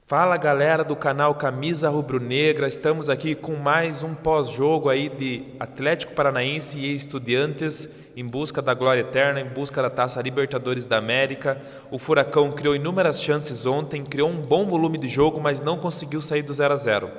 Fala galera do canal Camisa Rubro-Negra, estamos aqui com mais um pós-jogo aí de Atlético Paranaense e Estudiantes em busca da glória eterna, em busca da Taça Libertadores da América. O Furacão criou inúmeras chances ontem, criou um bom volume de jogo, mas não conseguiu sair do 0 a 0.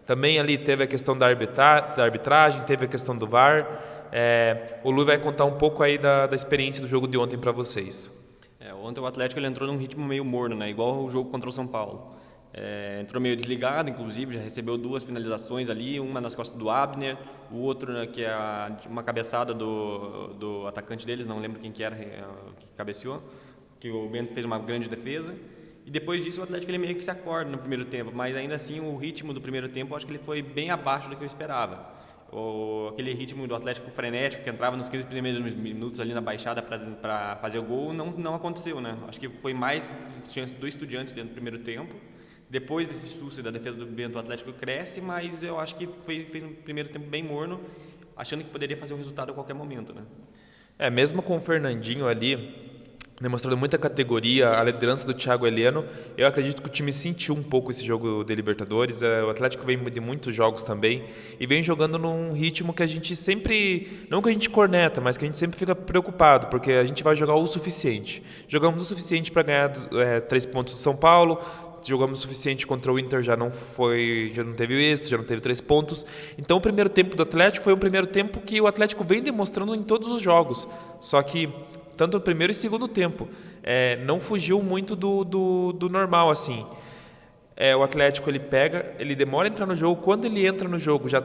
Também ali teve a questão da arbitragem, teve a questão do VAR. O Lu vai contar um pouco aí da experiência do jogo de ontem para vocês. Ontem o Atlético ele entrou num ritmo meio morno, né? Igual o jogo contra o São Paulo. Entrou meio desligado, inclusive, já recebeu 2 finalizações ali, uma nas costas do Abner, o outro, né, que é uma cabeçada do atacante deles, não lembro quem que era, que cabeceou, que o Bento fez uma grande defesa. E depois disso o Atlético ele meio que se acorda no primeiro tempo, mas ainda assim o ritmo do primeiro tempo eu acho que ele foi bem abaixo do que eu esperava. Aquele ritmo do Atlético frenético que entrava nos 15 primeiros minutos ali na baixada para fazer o gol não aconteceu, né? Acho que foi mais chance do Estudiantes dentro do primeiro tempo. Depois desse susto da defesa do Bento, o Atlético cresce, mas eu acho que fez um primeiro tempo bem morno, achando que poderia fazer o resultado a qualquer momento, né? Mesmo com o Fernandinho ali, demonstrando muita categoria, a liderança do Thiago Heleno, eu acredito que o time sentiu um pouco esse jogo de Libertadores. O Atlético vem de muitos jogos também e vem jogando num ritmo que a gente sempre, não que a gente corneta, mas que a gente sempre fica preocupado, porque a gente vai jogar o suficiente. Jogamos o suficiente para ganhar 3 pontos do São Paulo. Jogamos o suficiente contra o Inter, já não teve êxito, já não teve 3 pontos. Então o primeiro tempo do Atlético foi um primeiro tempo que o Atlético vem demonstrando em todos os jogos. Só que tanto no primeiro e segundo tempo não fugiu muito do normal assim. O Atlético ele demora a entrar no jogo. Quando ele entra no jogo já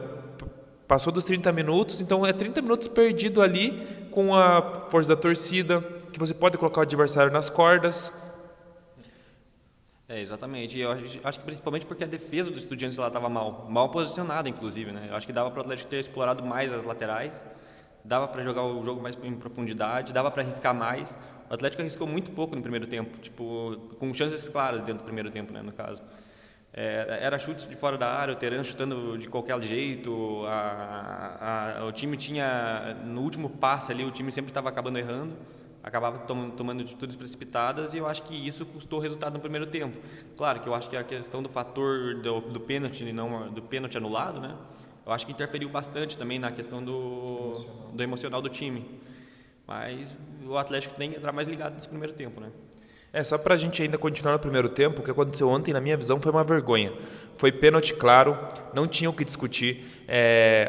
passou dos 30 minutos, então 30 minutos perdido ali com a força da torcida, que você pode colocar o adversário nas cordas. Exatamente. Eu acho que principalmente porque a defesa do Estudiantes estava mal posicionada, inclusive, né? Eu acho que dava para o Atlético ter explorado mais as laterais, dava para jogar o jogo mais em profundidade, dava para arriscar mais. O Atlético arriscou muito pouco no primeiro tempo, tipo, com chances claras dentro do primeiro tempo, né, no caso. Era chutes de fora da área, o Terán chutando de qualquer jeito, o time tinha, no último passe ali, o time sempre estava acabando errando, acabava tomando atitudes precipitadas, e eu acho que isso custou o resultado no primeiro tempo. Claro que eu acho que a questão do fator do pênalti, não do pênalti anulado, né? Eu acho que interferiu bastante também na questão do emocional do time. Mas o Atlético tem que entrar mais ligado nesse primeiro tempo, né? Só pra gente ainda continuar no primeiro tempo, o que aconteceu ontem, na minha visão, foi uma vergonha. Foi pênalti claro, não tinha o que discutir.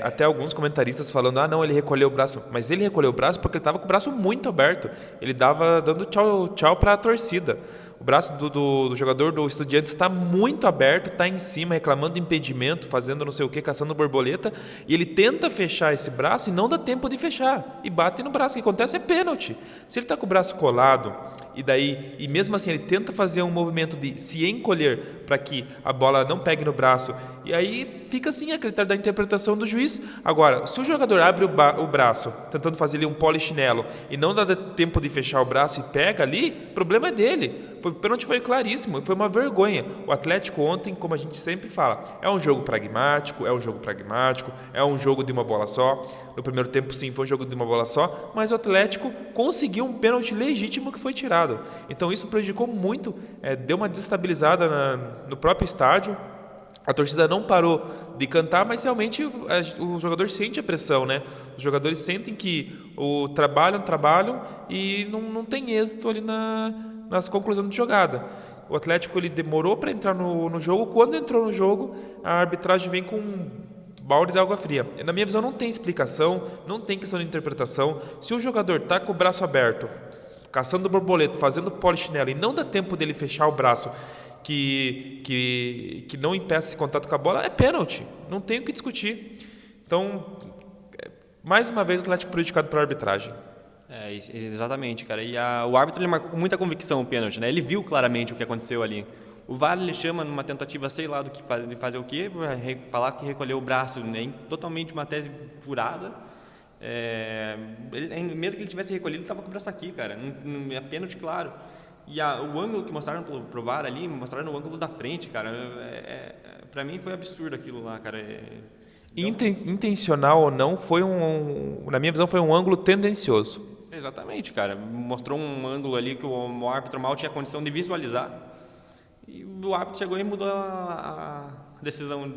Até alguns comentaristas falando, não, ele recolheu o braço. Mas ele recolheu o braço porque ele estava com o braço muito aberto. Ele estava dando tchau para a torcida. O braço do jogador do Estudiantes está muito aberto, está em cima, reclamando de impedimento, fazendo não sei o que, caçando borboleta, e ele tenta fechar esse braço e não dá tempo de fechar, e bate no braço. O que acontece é pênalti. Se ele está com o braço colado, e mesmo assim ele tenta fazer um movimento de se encolher para que a bola não pegue no braço, e aí fica assim a critério da interpretação do juiz. Agora, se o jogador abre o braço, tentando fazer ali um polichinelo, e não dá tempo de fechar o braço e pega ali, o problema é dele. O pênalti foi claríssimo, foi uma vergonha. O Atlético ontem, como a gente sempre fala, é um jogo pragmático, é um jogo de uma bola só. No primeiro tempo, sim, foi um jogo de uma bola só, mas o Atlético conseguiu um pênalti legítimo que foi tirado. Então isso prejudicou muito, deu uma desestabilizada no próprio estádio. A torcida não parou de cantar, mas realmente o jogador sente a pressão, né? Os jogadores sentem que trabalham e não tem êxito ali nas conclusões de jogada. O Atlético ele demorou para entrar no jogo. Quando entrou no jogo, a arbitragem vem com um balde de água fria. Na minha visão, não tem explicação, não tem questão de interpretação. Se o jogador está com o braço aberto, caçando borboleta, fazendo polichinelo, e não dá tempo dele fechar o braço, que não impeça esse contato com a bola, é pênalti. Não tem o que discutir. Então, mais uma vez, o Atlético prejudicado pela arbitragem. Exatamente, cara. E o árbitro ele marcou com muita convicção o pênalti, né? Ele viu claramente o que aconteceu ali. O VAR ele chama numa tentativa, sei lá, de fazer o quê, falar que recolheu o braço, né? Totalmente uma tese furada. Mesmo que ele tivesse recolhido, ele estava com o braço aqui, cara. É pênalti, claro. E o ângulo que mostraram pro VAR ali, mostraram o ângulo da frente, cara. Pra mim foi absurdo aquilo lá, cara. Intencional ou não, na minha visão, foi um ângulo tendencioso. Exatamente, cara. Mostrou um ângulo ali que o árbitro mal tinha condição de visualizar. e o árbitro chegou e mudou a decisão.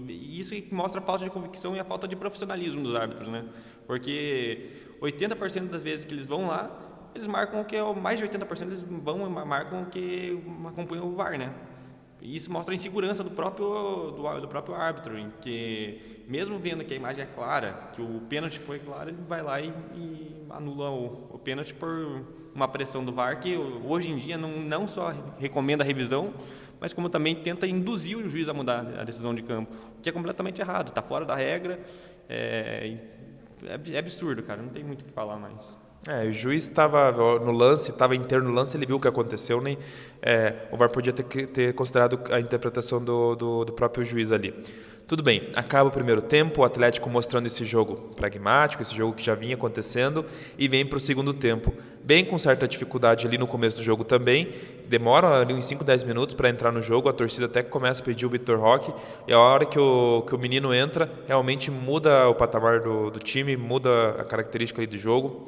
E isso mostra a falta de convicção e a falta de profissionalismo dos árbitros, né? Porque 80% das vezes que eles vão lá, eles marcam que mais de 80% eles vão e marcam que acompanham o VAR, né? E isso mostra a insegurança do próprio árbitro, em que mesmo vendo que a imagem é clara, que o pênalti foi claro, ele vai lá e anula o pênalti por uma pressão do VAR, que hoje em dia não só recomenda a revisão, mas como também tenta induzir o juiz a mudar a decisão de campo, o que é completamente errado, está fora da regra, é absurdo, cara, não tem muito o que falar mais. O juiz estava no lance, estava inteiro no lance, ele viu o que aconteceu, nem o VAR podia ter considerado a interpretação do próprio juiz ali. Tudo bem, acaba o primeiro tempo, o Atlético mostrando esse jogo pragmático, esse jogo que já vinha acontecendo, e vem para o segundo tempo, bem com certa dificuldade ali no começo do jogo também, demora ali uns 5, 10 minutos para entrar no jogo, a torcida até começa a pedir o Vitor Roque, e a hora que o menino entra, realmente muda o patamar do time, muda a característica ali do jogo.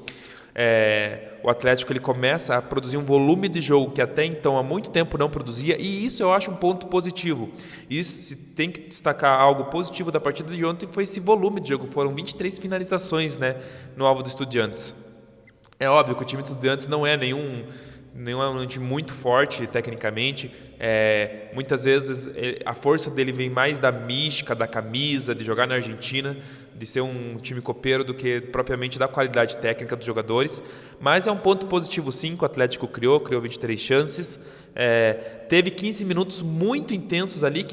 O Atlético ele começa a produzir um volume de jogo que até então há muito tempo não produzia, e isso eu acho um ponto positivo. Isso, se tem que destacar algo positivo da partida de ontem, foi esse volume de jogo. Foram 23 finalizações, né, no alvo do Estudiantes. É óbvio que o time do Estudiantes não é um time muito forte tecnicamente, muitas vezes a força dele vem mais da mística, da camisa, de jogar na Argentina, de ser um time copeiro, do que propriamente da qualidade técnica dos jogadores, mas é um ponto positivo sim que o Atlético criou 23 chances, teve 15 minutos muito intensos ali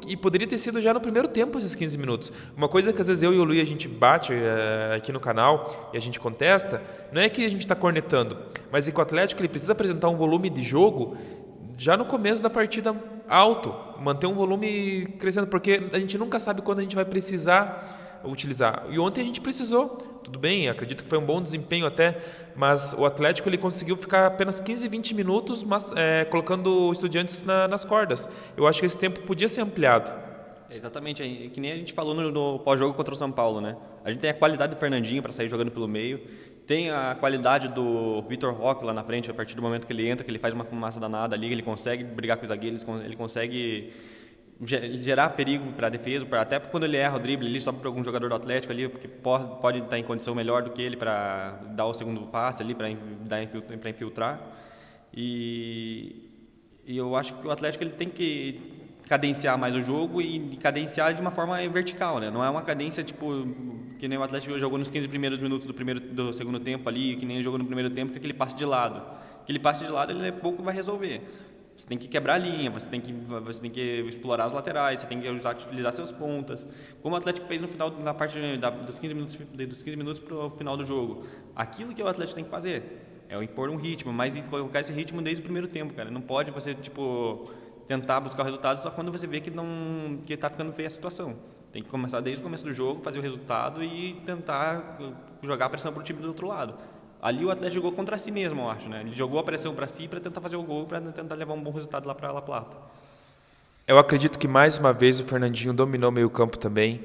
e poderia ter sido já no primeiro tempo esses 15 minutos. Uma coisa que às vezes eu e o Luiz a gente bate aqui no canal e a gente contesta, não é que a gente está cornetando, mas é que o Atlético ele precisa apresentar um volume de jogo já no começo da partida alto, manter um volume crescendo, porque a gente nunca sabe quando a gente vai precisar utilizar. E ontem a gente precisou, tudo bem, acredito que foi um bom desempenho até, mas o Atlético ele conseguiu ficar apenas 15, 20 minutos, mas colocando os Estudiantes nas cordas. Eu acho que esse tempo podia ser ampliado. Exatamente, que nem a gente falou no pós-jogo contra o São Paulo, né? A gente tem a qualidade do Fernandinho para sair jogando pelo meio, tem a qualidade do Vitor Roque lá na frente, a partir do momento que ele entra, que ele faz uma fumaça danada ali, ele consegue brigar com os zagueiros, ele consegue gerar perigo para a defesa, até quando ele erra o drible, ele sobe para algum jogador do Atlético ali, porque pode estar em condição melhor do que ele para dar o segundo passe ali, para infiltrar. E eu acho que o Atlético ele tem que cadenciar mais o jogo e cadenciar de uma forma vertical, né? Não é uma cadência tipo que nem o Atlético jogou nos 15 primeiros minutos do segundo tempo ali, que nem ele jogou no primeiro tempo, que aquele passe de lado. Aquele passe de lado ele pouco vai resolver. Você tem que quebrar a linha, você tem que explorar as laterais, você tem que utilizar seus pontas. Como o Atlético fez no final, na parte dos 15 minutos para o final do jogo. Aquilo que o Atlético tem que fazer é impor um ritmo, mas colocar esse ritmo desde o primeiro tempo, cara. Não pode você tentar buscar o resultado só quando você vê que está ficando feia a situação. Tem que começar desde o começo do jogo, fazer o resultado e tentar jogar a pressão para o time do outro lado. Ali o Atlético jogou contra si mesmo, eu acho, né? Ele jogou a pressão para si para tentar fazer o gol, para tentar levar um bom resultado lá para La Plata. Eu acredito que mais uma vez o Fernandinho dominou o meio-campo também.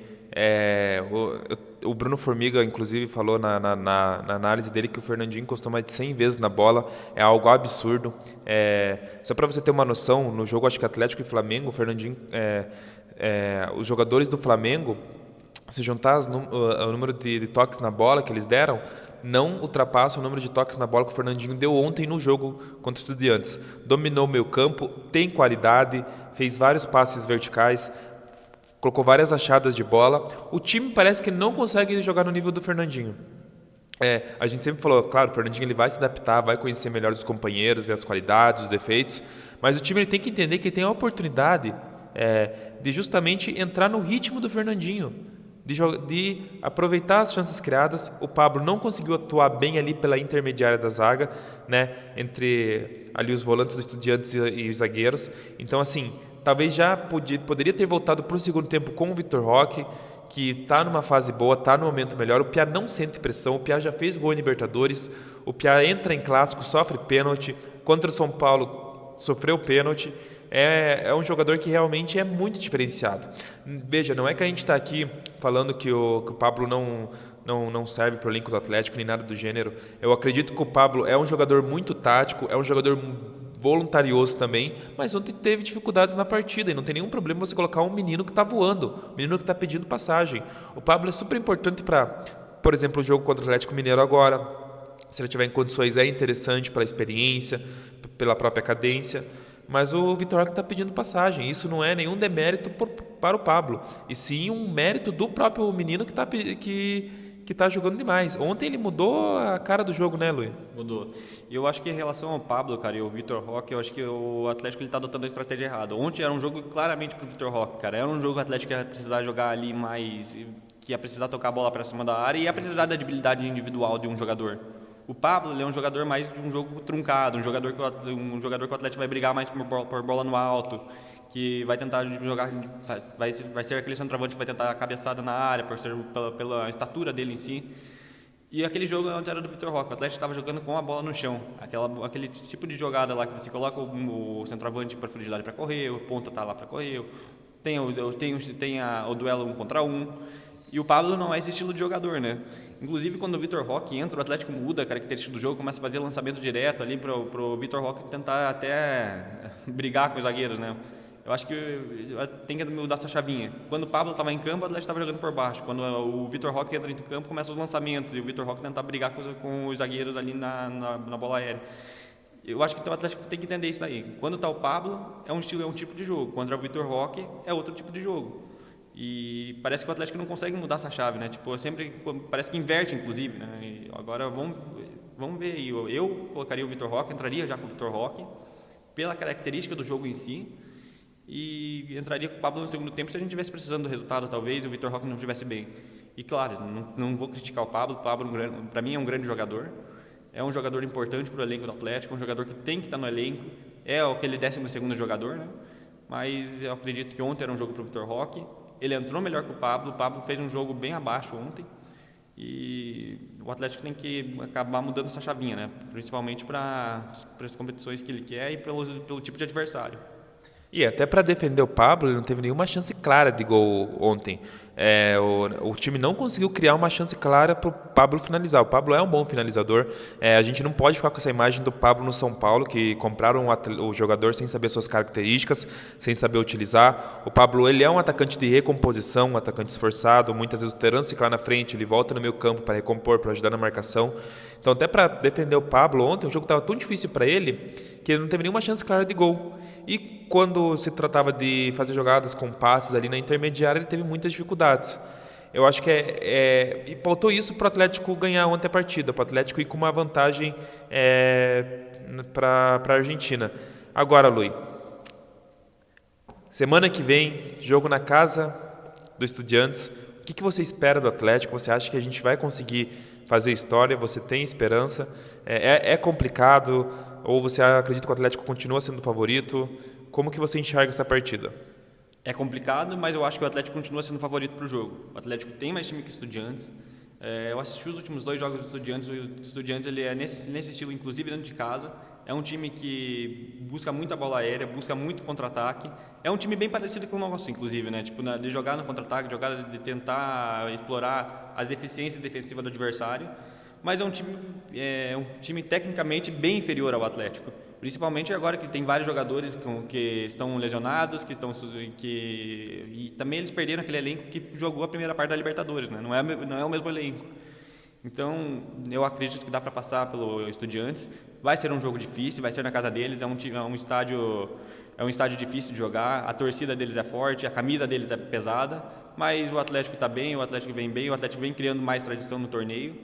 O Bruno Formiga, inclusive, falou na análise dele que o Fernandinho encostou mais de 100 vezes na bola. É algo absurdo. Só para você ter uma noção, no jogo acho que Atlético e Flamengo, o Fernandinho, os jogadores do Flamengo, se juntar o número de toques na bola que eles deram, não ultrapassa o número de toques na bola que o Fernandinho deu ontem no jogo contra o Estudiantes. Dominou o meio campo, tem qualidade, fez vários passes verticais, colocou várias achadas de bola. O time parece que não consegue jogar no nível do Fernandinho. A gente sempre falou, claro, o Fernandinho ele vai se adaptar, vai conhecer melhor os companheiros, ver as qualidades, os defeitos, mas o time ele tem que entender que tem a oportunidade de justamente entrar no ritmo do Fernandinho, de aproveitar as chances criadas. O Pablo não conseguiu atuar bem ali pela intermediária da zaga, né, entre ali os volantes do Estudiantes e os zagueiros. Então, assim, talvez já poderia ter voltado para o segundo tempo com o Vitor Roque, que está numa fase boa, está no momento melhor. O Piá não sente pressão, o Piá já fez gol em Libertadores, o Piá entra em clássico, sofre pênalti, contra o São Paulo sofreu pênalti. É um jogador que realmente é muito diferenciado. Veja, não é que a gente está aqui falando que o Pablo não serve para o elenco do Atlético, nem nada do gênero. Eu acredito que o Pablo é um jogador muito tático, é um jogador voluntarioso também, mas ontem teve dificuldades na partida e não tem nenhum problema você colocar um menino que está voando, um menino que está pedindo passagem. O Pablo é super importante para, por exemplo, o jogo contra o Atlético Mineiro agora. Se ele tiver em condições, é interessante pela experiência, pela própria cadência. Mas o Vitor Roque está pedindo passagem. Isso não é nenhum demérito para o Pablo, e sim um mérito do próprio menino que tá jogando demais. Ontem ele mudou a cara do jogo, né, Luiz? Mudou. E eu acho que em relação ao Pablo, cara, e o Vitor Roque, eu acho que o Atlético ele tá adotando a estratégia errada. Ontem era um jogo claramente pro Vitor Roque, cara. Era um jogo que o Atlético ia precisar jogar ali mais, que ia precisar tocar a bola para cima da área e ia precisar da habilidade individual de um jogador. O Pablo ele é um jogador mais de um jogo truncado, um jogador que o Atlético vai brigar mais por bola no alto, que vai tentar jogar, vai ser aquele centroavante que vai tentar a cabeçada na área, pela estatura dele em si. E aquele jogo antes era do Vitor Roque, o Atlético estava jogando com a bola no chão, aquele tipo de jogada lá que você coloca o centroavante para profundidade para correr, o ponta tá lá para correr, tem o duelo 1 contra 1, e o Pablo não é esse estilo de jogador, né? Inclusive, quando o Vitor Roque entra, o Atlético muda a característica do jogo, começa a fazer lançamento direto ali pro Vitor Roque tentar até brigar com os zagueiros, né? Eu acho que tem que mudar essa chavinha. Quando o Pablo estava em campo, o Atlético estava jogando por baixo. Quando o Vitor Roque entra em campo, começam os lançamentos e o Vitor Roque tentar brigar com os zagueiros ali na bola aérea. Eu acho que então, o Atlético tem que entender isso daí. Quando está o Pablo, é um tipo de jogo. Quando é o Vitor Roque, é outro tipo de jogo. E parece que o Atlético não consegue mudar essa chave, né? Tipo, sempre parece que inverte, inclusive, né? E agora vamos ver aí. Eu colocaria o Vitor Roque, entraria já com o Vitor Roque, pela característica do jogo em si, e entraria com o Pablo no segundo tempo se a gente estivesse precisando do resultado, talvez, e o Vitor Roque não estivesse bem. E claro, não vou criticar o Pablo para mim é um grande jogador, é um jogador importante para o elenco do Atlético, um jogador que tem que estar no elenco, é aquele 12º jogador, né? Mas eu acredito que ontem era um jogo para o Vitor Roque. Ele entrou melhor que o Pablo fez um jogo bem abaixo ontem e o Atlético tem que acabar mudando essa chavinha, né? Principalmente para as competições que ele quer e pelo tipo de adversário. E até para defender o Pablo, ele não teve nenhuma chance clara de gol ontem. O time não conseguiu criar uma chance clara para o Pablo finalizar. O Pablo é um bom finalizador. A gente não pode ficar com essa imagem do Pablo no São Paulo, que compraram o jogador sem saber suas características, sem saber utilizar. O Pablo ele é um atacante de recomposição, um atacante esforçado. Muitas vezes o Terence fica lá na frente, ele volta no meio campo para recompor, para ajudar na marcação. Então, até para defender o Pablo ontem, o jogo estava tão difícil para ele que ele não teve nenhuma chance clara de gol. E quando se tratava de fazer jogadas com passes ali na intermediária, ele teve muitas dificuldades. Eu acho que e faltou isso para o Atlético ganhar ontem a partida, para o Atlético ir com uma vantagem para a Argentina. Agora, Luiz, semana que vem, jogo na casa do Estudiantes. O que você espera do Atlético? Você acha que a gente vai conseguir fazer história? Você tem esperança? É complicado? Ou você acredita que o Atlético continua sendo o favorito? Como que você enxerga essa partida? É complicado, mas eu acho que o Atlético continua sendo o favorito para o jogo. O Atlético tem mais time que o Estudiantes. Eu assisti os últimos 2 jogos do Estudiantes. O Estudiantes ele é nesse estilo, inclusive dentro de casa. É um time que busca muito a bola aérea, busca muito contra-ataque. É um time bem parecido com o nosso, inclusive, né? Tipo, de jogar no contra-ataque, de tentar explorar as deficiências defensivas do adversário. Mas é um time tecnicamente bem inferior ao Atlético. Principalmente agora que tem vários jogadores que estão lesionados, e também eles perderam aquele elenco que jogou a primeira parte da Libertadores, né? Não é o mesmo elenco. Então, eu acredito que dá para passar pelo Estudiantes. Vai ser um jogo difícil, vai ser na casa deles, é um estádio difícil de jogar, a torcida deles é forte, a camisa deles é pesada, mas o Atlético está bem, o Atlético vem bem, o Atlético vem criando mais tradição no torneio.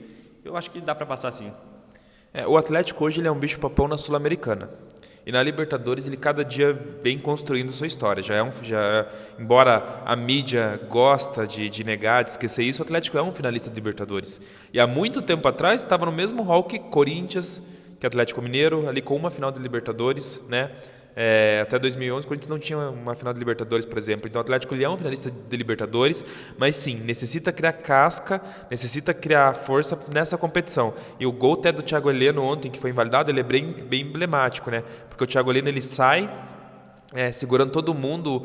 Eu acho que dá para passar sim. O Atlético hoje ele é um bicho-papão na Sul-Americana. E na Libertadores ele cada dia vem construindo sua história. Embora a mídia gosta de negar, de esquecer isso, o Atlético é um finalista de Libertadores. E há muito tempo atrás estava no mesmo hall que Corinthians, que Atlético Mineiro, ali com uma final de Libertadores, né? Até 2011, o Corinthians não tinha uma final de Libertadores, por exemplo. Então o Atlético ele é um finalista de Libertadores, mas sim, necessita criar casca, necessita criar força nessa competição. E o gol até do Thiago Heleno ontem, que foi invalidado, ele é bem emblemático, né? Porque o Thiago Heleno ele sai segurando todo mundo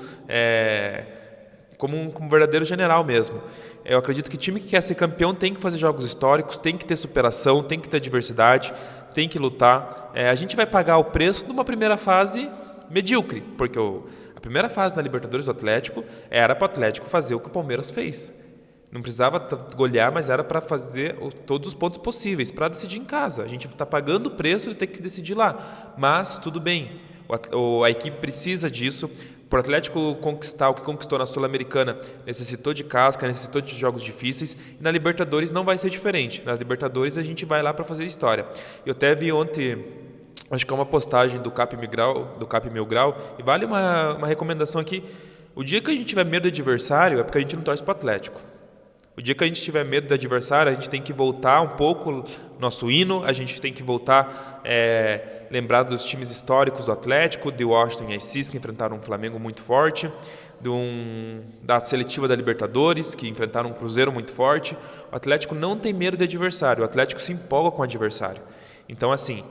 como um verdadeiro general mesmo. Eu acredito que time que quer ser campeão tem que fazer jogos históricos, tem que ter superação, tem que ter diversidade. tem que lutar. A gente vai pagar o preço de uma primeira fase medíocre, porque a primeira fase da Libertadores do Atlético era para o Atlético fazer o que o Palmeiras fez. Não precisava golear, mas era para fazer todos os pontos possíveis, para decidir em casa. A gente está pagando o preço de ter que decidir lá, mas tudo bem. A equipe precisa disso. Para o Atlético conquistar o que conquistou na Sul-Americana, necessitou de casca, necessitou de jogos difíceis, e na Libertadores não vai ser diferente. Nas Libertadores a gente vai lá para fazer história. Eu até vi ontem, acho que é uma postagem do Cap Mil Grau, e vale uma recomendação aqui. O dia que a gente tiver medo do adversário é porque a gente não torce para o Atlético. O dia que a gente tiver medo do adversário, a gente tem que voltar um pouco nosso hino, a gente tem que voltar, lembrar dos times históricos do Atlético, de Washington e Assis, que enfrentaram um Flamengo muito forte, da seletiva da Libertadores, que enfrentaram um Cruzeiro muito forte. O Atlético não tem medo de adversário, o Atlético se empolga com o adversário. Então, assim,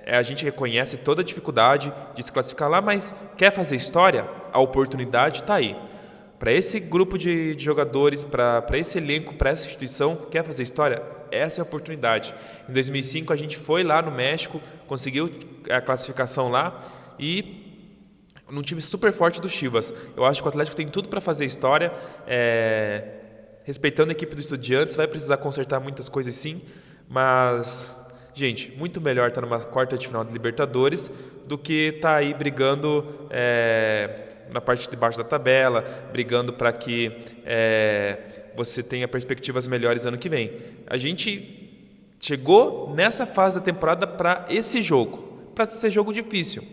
a gente reconhece toda a dificuldade de se classificar lá, mas quer fazer história? A oportunidade está aí. Para esse grupo de jogadores, para esse elenco, para essa instituição, quer fazer história? Essa é a oportunidade. Em 2005 a gente foi lá no México, conseguiu a classificação lá e num time super forte do Chivas. Eu acho que o Atlético tem tudo para fazer história, respeitando a equipe do Estudiantes, vai precisar consertar muitas coisas sim, mas, gente, muito melhor estar numa quarta de final de Libertadores do que estar aí brigando na parte de baixo da tabela, brigando para que você tenha perspectivas melhores ano que vem. A gente chegou nessa fase da temporada para esse jogo, para ser jogo difícil,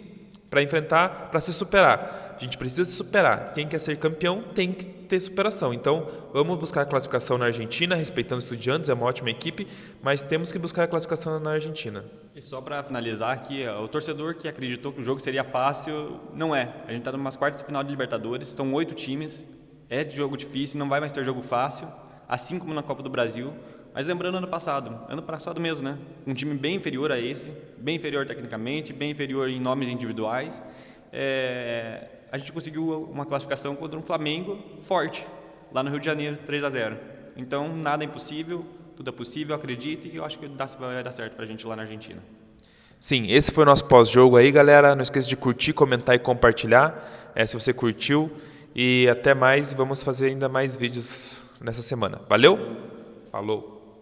para enfrentar, para se superar. A gente precisa se superar. Quem quer ser campeão tem que ter superação. Então, vamos buscar a classificação na Argentina, respeitando os Estudiantes, é uma ótima equipe, mas temos que buscar a classificação na Argentina. E só para finalizar aqui, o torcedor que acreditou que o jogo seria fácil, não é. A gente está numa quartas de final de Libertadores, são 8 times, é de jogo difícil, não vai mais ter jogo fácil, assim como na Copa do Brasil. Mas lembrando ano passado mesmo, né? Um time bem inferior a esse, bem inferior tecnicamente, bem inferior em nomes individuais. A gente conseguiu uma classificação contra um Flamengo forte, lá no Rio de Janeiro, 3-0. Então, nada é impossível, tudo é possível, acredite, e eu acho que vai dar certo pra gente lá na Argentina. Sim, esse foi o nosso pós-jogo aí, galera. Não esqueça de curtir, comentar e compartilhar, se você curtiu. E até mais, vamos fazer ainda mais vídeos nessa semana. Valeu? Falou!